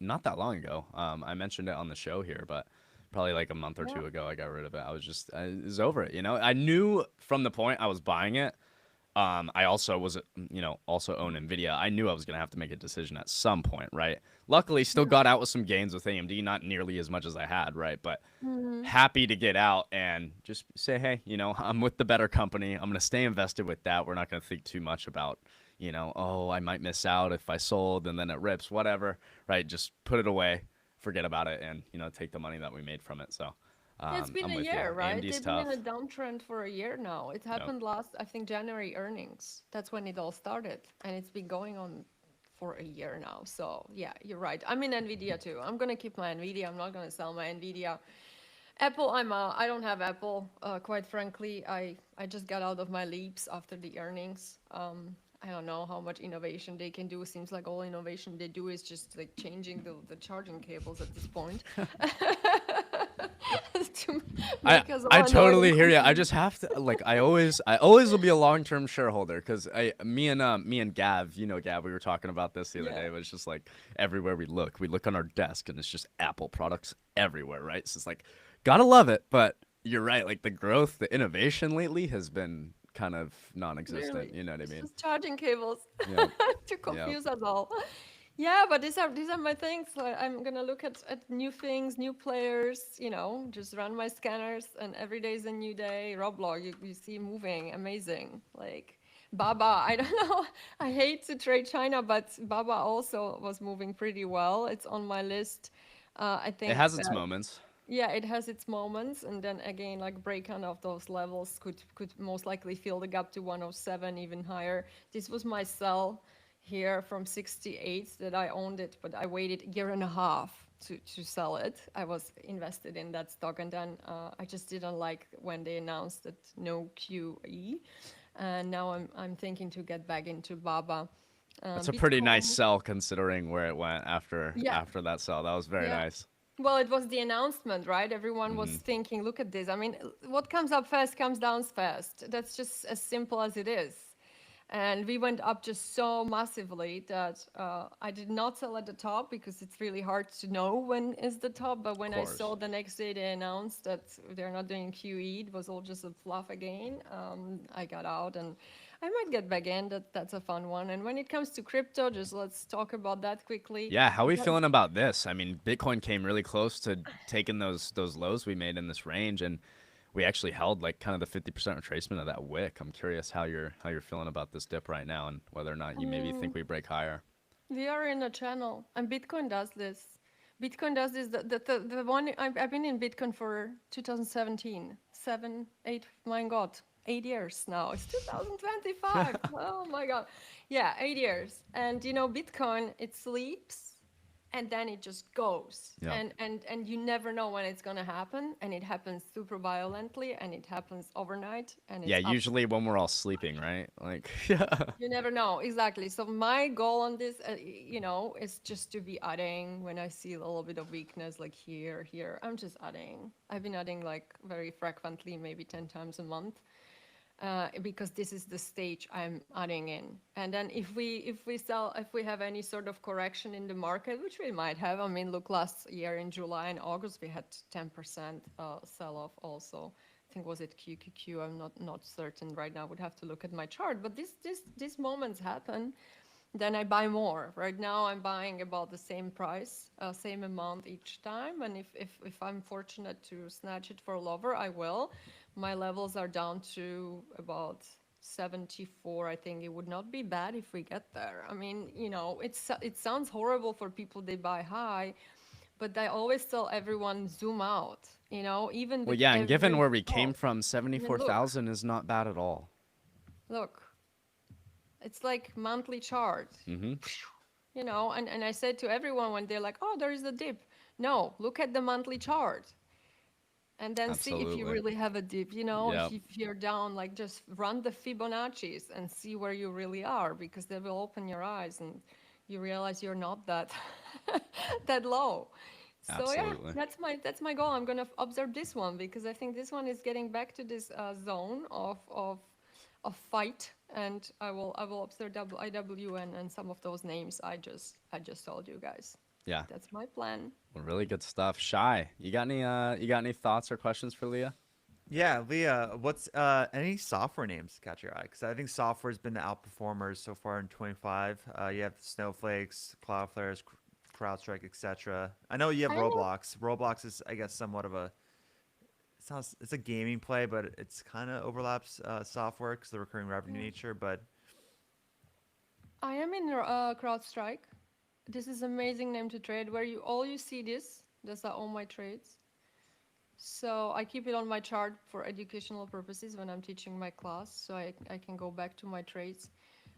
not that long ago. I mentioned it on the show here, but probably like a month or Yeah. two ago, I got rid of it. I was over it. I knew from the point I was buying it. I also also own Nvidia. I knew I was gonna have to make a decision at some point, right? Luckily, still Yeah. got out with some gains with AMD, not nearly as much as I had, right? But Mhm. happy to get out and just say, hey, I'm with the better company. I'm gonna stay invested with that. We're not gonna think too much about, oh, I might miss out if I sold and then it rips, whatever, right? Just put it away, forget about it, and take the money that we made from it. So, It's been I'm a with you. year, right? AMD's They've been in a tough. downtrend for a year now. It Yep. happened last, I think, January earnings. That's when it all started. And it's been going on for a year now. So, yeah, you're right. I'm in NVIDIA too. I'm going to keep my NVIDIA. I'm not going to sell my NVIDIA. Apple, I don't have Apple. Quite frankly, I just got out of my leaps after the earnings. I don't know how much innovation they can do. Seems like all innovation they do is just like changing the charging cables at this point to I make us I all annoyed and totally hear you. I confused. just have to like I always will be a long term shareholder because me and Gav, Gav, we were talking about this the other Yeah. day. It was just like everywhere we look on our desk and it's just Apple products everywhere, right? So it's like gotta love it, but you're right. Like the growth, the innovation lately has been kind of non-existent. Really, You know what I it's mean? just charging cables Yep. to Yep. confuse us all. Yeah, but these are my things. I'm gonna look at new things, new players. Just run my scanners, and every day is a new day. Roblox, you see moving, amazing. Like Baba, I don't know. I hate to trade China, but Baba also was moving pretty well. It's on my list. I It think has its that moments. yeah, it has its moments, and then again, like breakdown of those levels could most likely fill the gap to 107, even higher. This was my sell here from 68 that I owned it, but I waited a year and a half to sell it. I was invested in that stock, and then I just didn't like when they announced that no QE, and now I'm thinking to get back into Baba. That's a pretty nice Bitcoin, sell considering where it went after yeah, after that sell. That was very yeah. nice. Well, it was the announcement, right? Everyone was Hmm. thinking, look at this. I mean, what comes up fast comes down fast. That's just as simple as it is. And we went up just so massively that I did not sell at the top because it's really hard to know when is the top. But Of when I saw course. the next day they announced that they're not doing QE, it was all just a fluff again. I got out and I might get back in. That's a fun one. And when it comes to crypto, just let's talk about that quickly. Yeah, how are we That- feeling about this? I mean, Bitcoin came really close to taking those lows we made in this range, and we actually held like kind of the 50% retracement of that wick. I'm curious how you're feeling about this dip right now, and whether or not I you maybe think mean, we break higher. we are in a channel, and Bitcoin does this. Bitcoin does this. The one I've been in Bitcoin for 2017, 7, 8. My God, 8 years now. It's 2025. Oh my God, yeah, 8 years. And Bitcoin, it sleeps and then it just goes Yeah. and you never know when it's going to happen, and it happens super violently, and it happens overnight, and Yeah, it's up. usually when we're all sleeping, right? Like, yeah. You never know, exactly. So my goal on this, is just to be adding when I see a little bit of weakness, like here. I'm just adding. I've been adding like very frequently, maybe 10 times a month, because this is the stage I'm adding in. And then if we have any sort of correction in the market, which we might have. I mean, look, last year in July and August we had 10% sell off also. I think was it QQQ. I'm not certain right now. I would have to look at my chart. But these moments happen. Then I buy more. Right now I'm buying about the same price, same amount each time. And if I'm fortunate to snatch it for lower, I will. My levels are down to about 74. I think it would not be bad if we get there. I mean, it sounds horrible for people they buy high, but I always tell everyone zoom out. Even Well, with yeah, and given every where we came stop. from, I mean, look, 74,000 is not bad at all. look. It's like monthly chart. Mm-hmm. And I said to everyone when they're like, oh, there is a dip. No, look at the monthly chart and then see if you Absolutely. really have a dip. Yep. If you're down, like just run the Fibonacci's and see where you really are, because they will open your eyes and you realize you're not that that low. So yeah, Absolutely. that's my goal. I'm gonna observe this one because I think this one is getting back to this zone of fight, and I will observe IWM and some of those names I just told you guys. Yeah. That's my plan. Well, really good stuff. Shy, you got any thoughts or questions for Leah? Yeah, Leah, what's any software names catch your eye? Because I think software's been the outperformers so far in 25. You have Snowflakes, Cloudflares, CrowdStrike, etc. I know you have I know. Roblox. Roblox is, I guess, somewhat of a it's a gaming play, but it's kind of overlaps software because the recurring revenue Yeah. nature. But I am in CrowdStrike. This is amazing name to trade where you see this. These are all my trades. So I keep it on my chart for educational purposes when I'm teaching my class, so I can go back to my trades.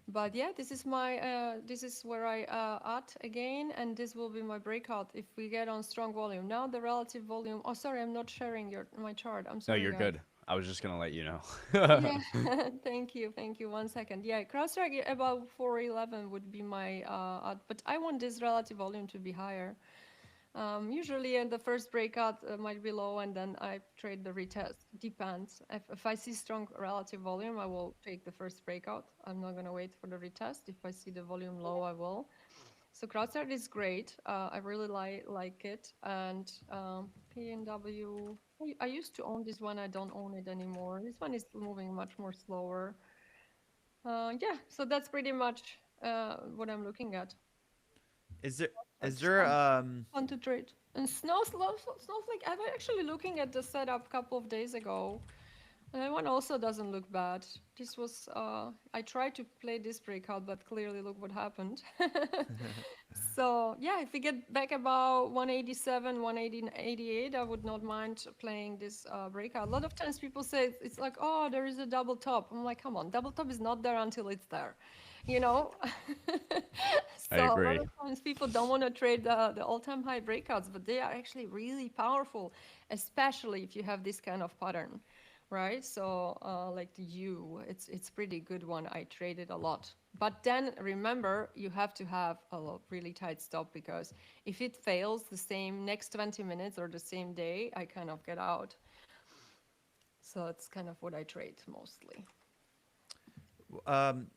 But yeah, this is my this is where I at again, and this will be my breakout if we get on strong volume. Now the relative volume. Oh, sorry, I'm not sharing your my chart. I'm No, sorry, you're guys. good. I was just gonna let you know. Yeah, thank you, thank you. 1 second. Yeah, CrowdStrike about 411 would be my but I want this relative volume to be higher. Usually, the first breakout might be low, and then I trade the retest. Depends. If I see strong relative volume, I will take the first breakout. I'm not gonna wait for the retest. If I see the volume low, I will. So CrowdStrike is great. I really like it. And PNW, I used to own this one. I don't own it anymore. This one is moving much more slower. Yeah, so that's pretty much what I'm looking at. Is there is It's there fun to trade. And Snowflake, I was actually looking at the setup a couple of days ago. And that one also doesn't look bad. This was, I tried to play this breakout, but clearly look what happened. So yeah, if we get back about 187, 188, I would not mind playing this breakout. A lot of times people say it's like, oh, there is a double top. I'm like, come on, double top is not there until it's there, you know? I So a lot agree. of times people don't want to trade the all-time high breakouts, but they are actually really powerful, especially if you have this kind of pattern, right? So like the U, it's pretty good one. I traded a lot. But then remember, you have to have a really tight stop because if it fails the same next 20 minutes or the same day, I kind of get out. So it's kind of what I trade mostly. um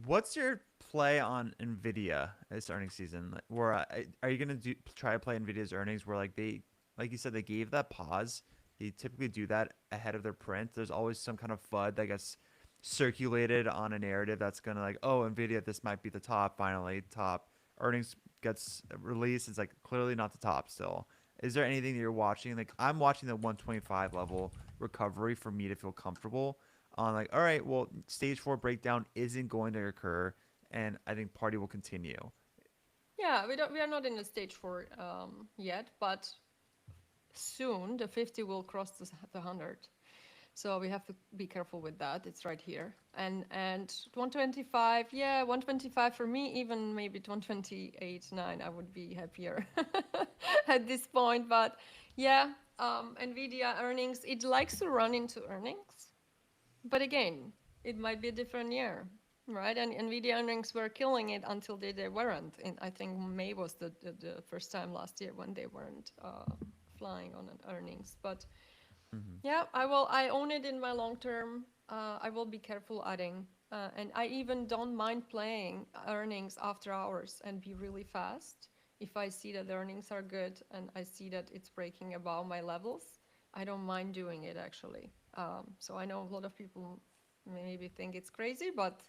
what's your play on Nvidia this earnings season? Like, where are you gonna try to play Nvidia's earnings where like they like you said they gave that pause? They typically do that ahead of their print. There's always some kind of FUD that gets circulated on a narrative that's gonna like, oh, Nvidia, this might be the top. Finally, top earnings gets released. It's like clearly not the top still. Is there anything that you're watching? Like I'm watching the 125 level recovery for me to feel comfortable on like, all right, well, stage four breakdown isn't going to occur, and I think party will continue. Yeah, we are not in the stage four yet, but soon the 50 will cross the 100. So we have to be careful with that. It's right here. And 125, yeah, 125 for me, even maybe 128, 9, I would be happier at this point. But yeah, Nvidia earnings, it likes to run into earnings. But again, it might be a different year, right? And Nvidia earnings were killing it until they weren't. And I think May was the first time last year when they weren't flying on an earnings. But Hmm. yeah, I will. I own it in my long term. I will be careful adding. And I even don't mind playing earnings after hours and be really fast. If I see that the earnings are good and I see that it's breaking above my levels, I don't mind doing it actually. So I know a lot of people maybe think it's crazy, but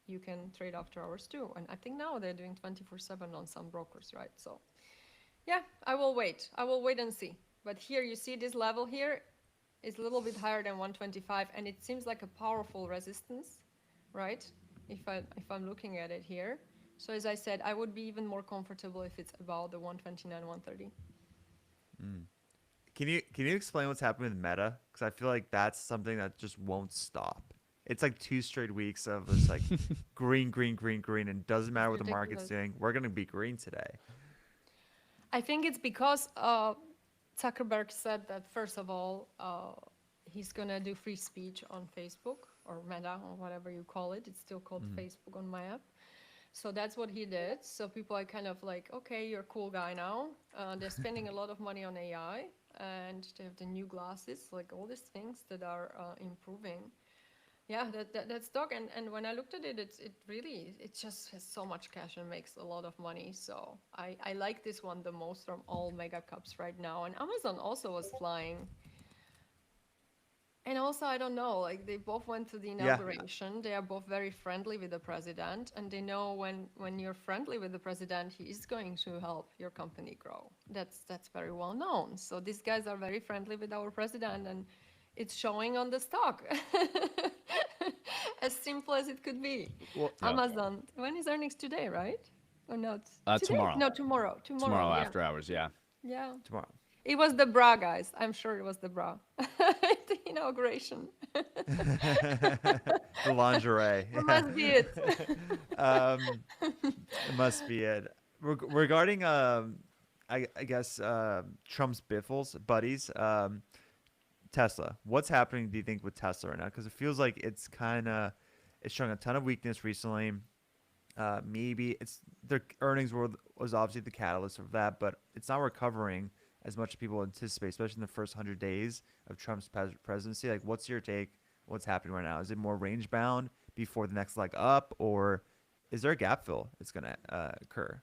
you can trade after hours too. And I think now they're doing 24/7 on some brokers, right? So yeah, I will wait. I will wait and see. But here you see this level here is a little bit higher than 125, and it seems like a powerful resistance, right? If I'm looking at it here. So as I said, I would be even more comfortable if it's about the 129, 130. Mm. Can you explain what's happening with Meta? Because I feel like that's something that just won't stop. It's like 2 straight weeks of this like green, green, green, green, and doesn't It's matter what the market's ridiculous. doing. We're gonna be green today. I think it's because Zuckerberg said that first of all, he's gonna do free speech on Facebook or Meta or whatever you call it. It's still called Hmm. Facebook on my app. So that's what he did. So people are kind of like, okay, you're a cool guy now. They're spending a lot of money on AI, and they have the new glasses, like all these things that are improving. Yeah, that's stock. And when I looked at it, it really, it just has so much cash and makes a lot of money. So I like this one the most from all mega caps right now. And Amazon also was flying. And also, I don't know, like they both went to the Yeah. inauguration. They are both very friendly with the president, and they know when you're friendly with the president, he is going to help your company grow. That's very well known. So these guys are very friendly with our president, and it's showing on the stock. As simple as it could be. Well, Yep. Amazon, when is earnings today, right? Or not? Today? Tomorrow. No, tomorrow. Tomorrow, Tomorrow yeah. after hours. Yeah. Yeah. tomorrow. It was the bra, guys. I'm sure it was the bra. inauguration. The lingerie. That Yeah. must be it. um, it must be it. Regarding I guess Trump's biffles buddies, Tesla. What's happening? Do you think with Tesla right now? Because it feels like it's showing a ton of weakness recently. Maybe it's their earnings was obviously the catalyst of that, but it's not recovering as much as people anticipate, especially in the first 100 days of Trump's presidency. Like, what's your take? What's happening right now? Is it more range bound before the next leg up, or is there a gap fill that's gonna occur?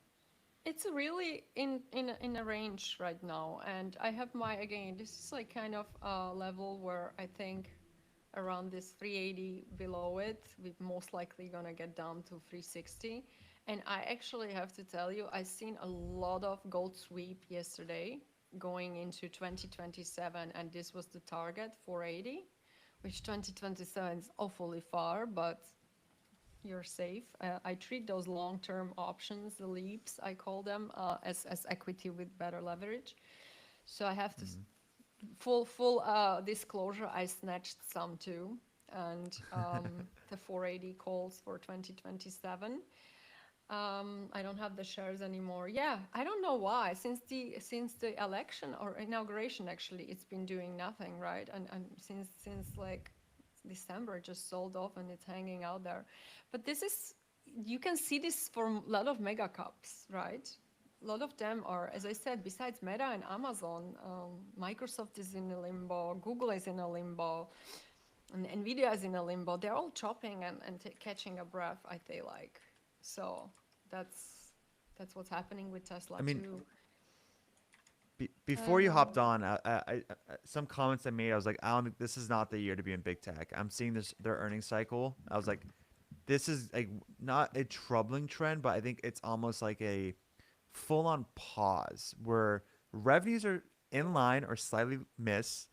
It's really in a range right now, and I have my again. This is like kind of a level where I think around this 380 below it, we're most likely gonna get down to 360. And I actually have to tell you, I seen a lot of gold sweep yesterday going into 2027, and this was the target 480, which 2027 is awfully far, but you're safe. I treat those long-term options, the leaps, I call them, as equity with better leverage. So I have to Mm-hmm. full disclosure. I snatched some too, and the 480 calls for 2027. I don't have the shares anymore. Yeah, I don't know why. Since the election or inauguration, actually, it's been doing nothing, right? And since like December, it just sold off and it's hanging out there. But this is you can see this for a lot of mega caps, right? A lot of them are, as I said, besides Meta and Amazon, Microsoft is in a limbo, Google is in a limbo, and Nvidia is in a limbo. They're all chopping and catching a breath, I feel like. So that's that's what's happening with Tesla I mean, too. before you hopped Um, on, some comments I made, I was like, I don't think this is not the year to be in big tech. I'm seeing this their earnings cycle. I was like, this is like not a troubling trend, but I think it's almost like a full on pause where revenues are in line or slightly miss.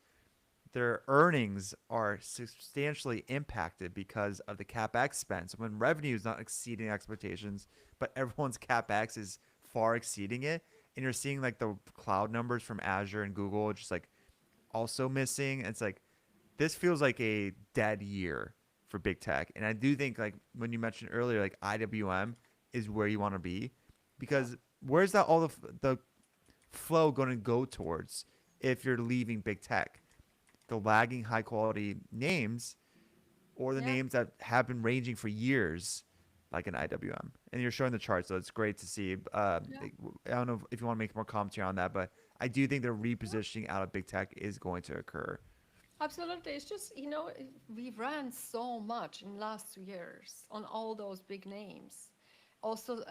Their earnings are substantially impacted because of the capex spend. So when revenue is not exceeding expectations, but everyone's capex is far exceeding it, and you're seeing like the cloud numbers from Azure and Google just like also missing. It's like this feels like a dead year for big tech. And I do think like when you mentioned earlier, like IWM is where you want to be yeah, because where's that all the flow going to go towards if you're leaving big tech? The lagging high quality names or the yeah, names that have been ranging for years, like an IWM. And you're showing the charts, so it's great to see. yeah. I don't know if you want to make more commentary on that, but I do think the repositioning out of big tech is going to occur. Absolutely. It's just, we ran so much in last 2 years on all those big names. Also,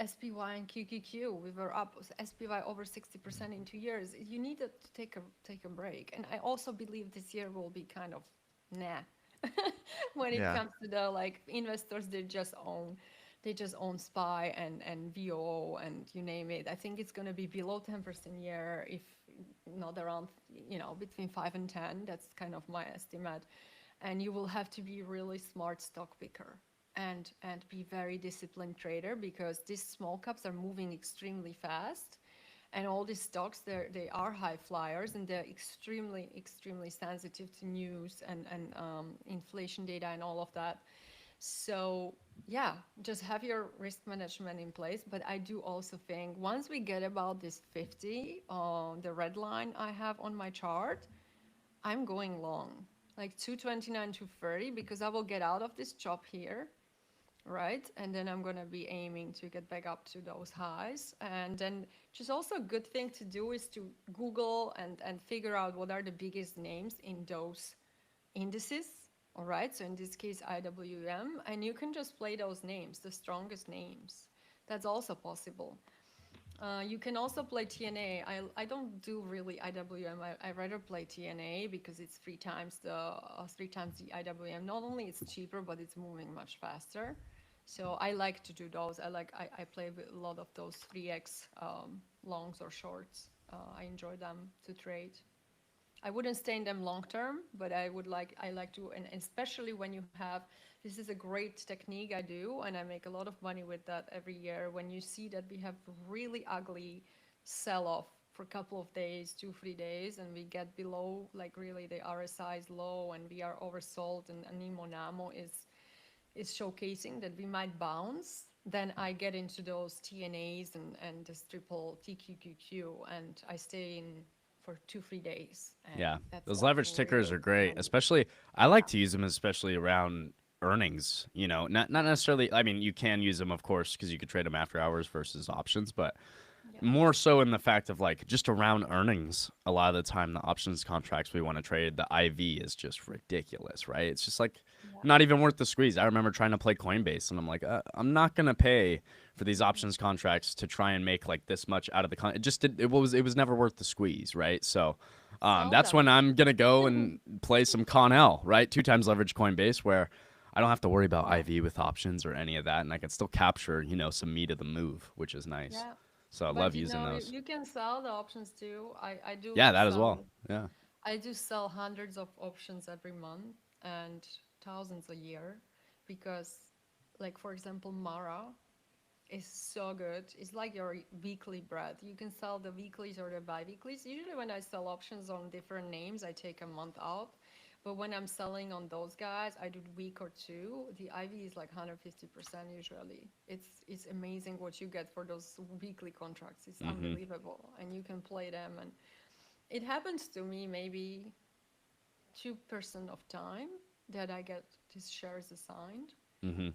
SPY and QQQ, we were up SPY over 60% in 2 years. You needed to take a break. And I also believe this year will be kind of nah when it Yeah. comes to the like investors they just own SPY and VOO and you name it. I think it's going to be below 10% year, if not around, between 5 and 10. That's kind of my estimate. And you will have to be really smart stock picker and be very disciplined trader, because these small caps are moving extremely fast, and all these stocks they are high flyers, and they're extremely sensitive to news and inflation data and all of that. So yeah, just have your risk management in place. But I do also think once we get about this 50, the red line I have on my chart, I'm going long, like 229 to 30, because I will get out of this chop here, right? And then I'm gonna be aiming to get back up to those highs. And then just also a good thing to do is to Google and figure out what are the biggest names in those indices. All right, so in this case, IWM, and you can just play those names, the strongest names. That's also possible. You can also play TNA. I don't do really IWM. I rather play TNA because it's three times the IWM. Not only it's cheaper, but it's moving much faster. So I like to do those. I play with a lot of those 3x longs or shorts. I enjoy them to trade. I wouldn't stay in them long term, but I like to, and especially when you have, this is a great technique I do, and I make a lot of money with that every year. When you see that we have really ugly sell off for a couple of days, 2, 3 days, and we get below like really the RSI is low and we are oversold and Animo Namo is showcasing that we might bounce, then I get into those TNAs and this triple TQQQ and I stay in for 2, 3 days and Yeah, that's those like leverage tickers really are great. money. Especially, I Yeah, like to use them, especially around earnings. You know, not necessarily. I mean, you can use them, of course, because you could trade them after hours versus options, but yeah, more so in the fact of like just around earnings. A lot of the time, the options contracts we want to trade, the IV is just ridiculous, right? It's just like yeah. not even worth the squeeze. I remember trying to play Coinbase, and I'm like, I'm not gonna pay for these options contracts to try and make like this much out of the it just it was never worth the squeeze, right? So Sell that's them. when I'm gonna go and play some Con right? 2 times leverage Coinbase, where I don't have to worry about Wow. IV with options or any of that, and I can still capture, some meat of the move, which is nice. Yeah. So I But love using you, those. you can sell the options too. I do Yeah, that as well. sell Yeah. I do sell hundreds of options every month and thousands a year because like for example Mara is so good. It's like your weekly bread. You can sell the weeklies or the bi-weeklies. Usually when I sell options on different names, I take a month out. But when I'm selling on those guys, I do week or two. The IV is like 150% usually. It's amazing what you get for those weekly contracts. It's Mm-hmm. unbelievable. And you can play them and it happens to me maybe 2% of time that I get these shares assigned. Mm-hmm.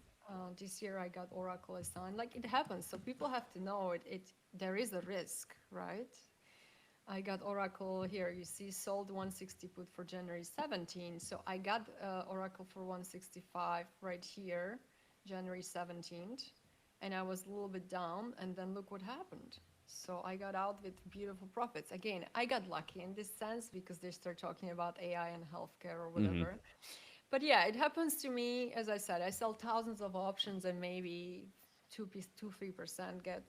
This year I got Oracle assigned. Like it happens, so people have to know it. There is a risk, right? I got Oracle here. You see, sold 160 put for January 17. So I got Oracle for 165 right here, January 17th, and I was a little bit down. And then look what happened. So I got out with beautiful profits. Again, I got lucky in this sense because they start talking about AI and healthcare or Mm-hmm. whatever. But yeah, it happens to me. As I said, I sell thousands of options and maybe 2, 3% get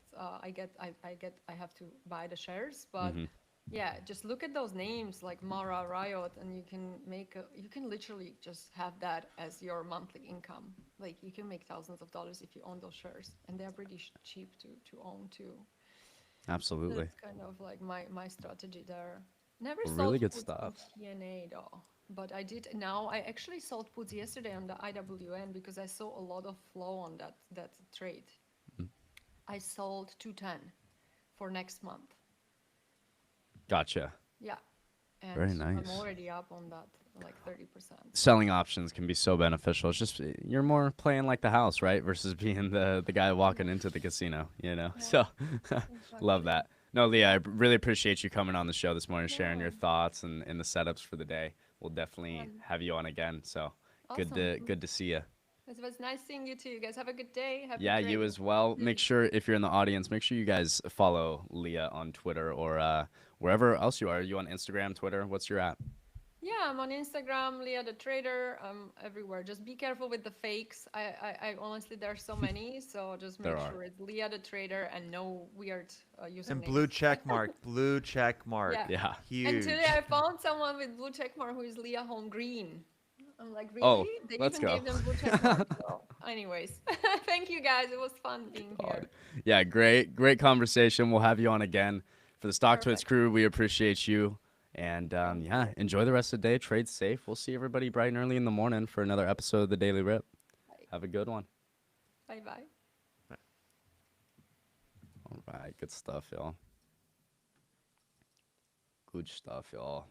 I have to buy the shares. But Mm-hmm. yeah, just look at those names like Mara, Riot, and you can literally just have that as your monthly income. Like you can make thousands of dollars if you own those shares, and they're pretty cheap to own too. Absolutely. That's kind of like my strategy there. Never Well, really sold good puts on stuff. TNA though, but I did now. I actually sold puts yesterday on the IWM because I saw a lot of flow on that trade. Mm. I sold 210 for next month. Gotcha. Yeah, and Very I'm nice. already up on that like 30%. Selling options can be so beneficial. It's just you're more playing like the house, right? Versus being the guy walking into the casino, Yeah, So love exactly. that. No, Leah, I really appreciate you coming on the show this morning, sharing Yeah, your thoughts and the setups for the day. We'll definitely fun. have you on again. So Awesome. good to see you. It was nice seeing you too. You guys have a good day. Happy Yeah, you trading. as well. Make sure if you're in the audience, make sure you guys follow Leah on Twitter or wherever else you are. Are you on Instagram, Twitter? What's your app? Yeah, I'm on Instagram, Lia The Trader. I'm everywhere. Just be careful with the fakes. I honestly, there's so many. So just There make are. sure it's Lia The Trader and no weird And usernames. blue check mark, Yeah. Yeah. And today I huge. found someone with blue checkmark who is Leah Home Green. I'm like, really? Oh, They let's even go. gave them blue checkmark. So, anyways, thank you guys. It was fun being God. here. Yeah, great conversation. We'll have you on again. For the Stock Twits Perfect. crew, we appreciate you. And Thank yeah, you. enjoy the rest of the day. Trade safe. We'll see everybody bright and early in the morning for another episode of the Daily Rip. Bye. Have a good one. Bye bye. All right, good stuff, y'all. Good stuff, y'all.